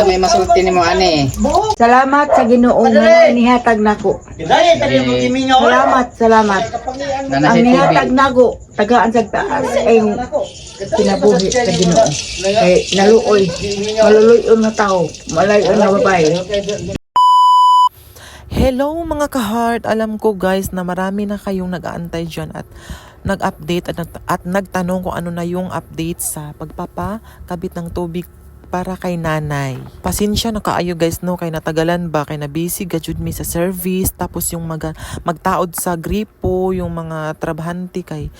May masulti ni mo ani. Salamat sa Ginoo nga nihatag nako. Salamat. Nana Ang si nihatag TV. nako tagaan sa taas ay yung kinabuhi sa Ginoo. Kay naluoy, maluluyon na tao, malayon na babae. Hello mga ka-heart! Alam ko guys na marami na kayong nag-aantay dyan at nag-update at nagtanong kung ano na yung update sa pagpapakabit ng tubig para kay nanay. Pasensya na kaayo guys no, kay natagalan ba, kay na busy gajud mi sa service, tapos yung magtaod sa gripo, yung mga trabahante kay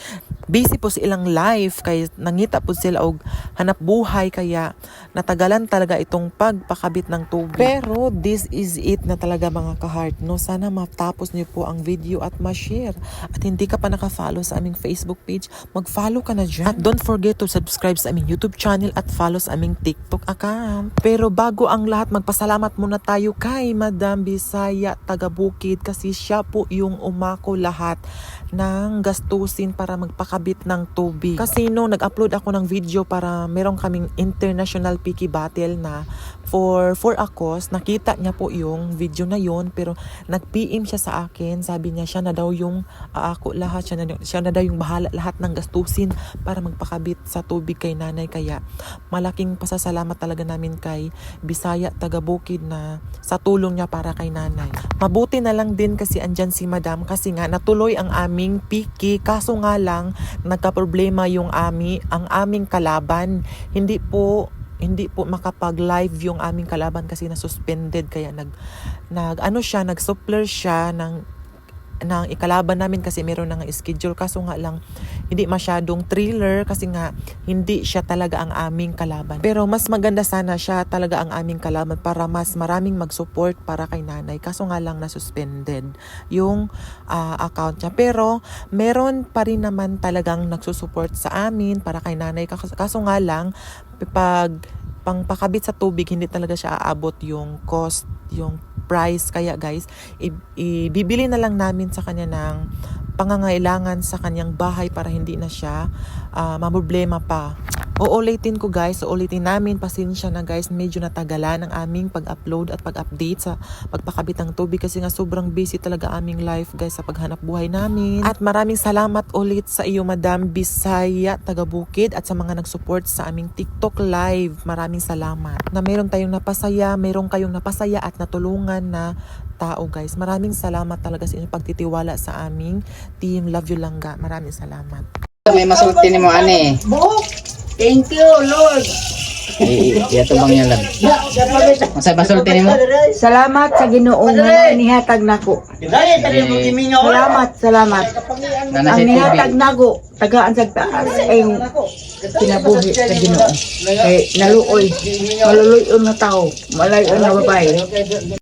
busy po sa ilang life, kay nangita po sila og hanap buhay, kaya natagalan talaga itong pagpakabit ng tubig. Pero this is it na talaga mga ka-heart no. Sana matapos niyo po ang video at ma-share. At hindi ka pa naka-follow sa aming Facebook page, mag-follow ka na dyan. At don't forget to subscribe sa aming YouTube channel at follow sa aming TikTok account. Pero bago ang lahat, magpasalamat muna tayo kay Madam Bisaya Tagabukid kasi siya po yung umako lahat ng gastusin para magpakabit ng tubig. Kasi no, nag-upload ako ng video para meron kaming international picky battle na for ACOS. Nakita niya po yung video na yon, pero nag-PM siya sa akin. Sabi niya siya na daw yung aako lahat, siya na daw yung bahala lahat ng gastusin para magpakabit sa tubig kay nanay. Kaya malaking pasasalamat talaga namin kay Bisaya Tagabukid na sa tulong niya para kay nanay. Mabuti na lang din kasi andyan si Madam kasi nga natuloy ang aming piki, kaso nga lang nagka-problema ang aming kalaban. Hindi po makapag-live yung aming kalaban kasi na-suspended, kaya nag-suppler siya ng ikalaban namin kasi meron na nga schedule, kaso nga lang hindi masyadong thriller kasi nga hindi siya talaga ang aming kalaban. Pero mas maganda sana siya talaga ang aming kalaban para mas maraming mag-support para kay nanay, kaso nga lang na-suspended yung account niya. Pero meron pa rin naman talagang nagsusupport sa amin para kay nanay, kaso nga lang pangpakabit sa tubig hindi talaga siya aabot yung cost, yung price. Kaya guys, ibibili na lang namin sa kanya ng pangangailangan sa kanyang bahay para hindi na siya maproblema pa. Uulitin ko guys, uulitin namin, pasensya na guys, medyo natagalan ang aming pag-upload at pag-update sa pagpakabit ng tubig kasi nga sobrang busy talaga aming life guys sa paghanap buhay namin. At maraming salamat ulit sa iyo Madam Bisaya Tagabukid at sa mga nag-support sa aming TikTok live. Maraming salamat na meron kayong napasaya at natulungan na tao guys. Maraming salamat talaga sa inyong pagtitiwala sa aming team. Love you langga. Maraming salamat. May masulti ni mo ani. Thank you, Lord. Yato bang yan lang. Masa masulti ni mo? Salamat sa Ginoo nga nihatag nako. Salamat. Nana Ang si TV. nihatag nako tagaan sa taas ay yung kinabuhi sa Ginoo. Kay naluoy, maluluyon na tao, malayon na babae.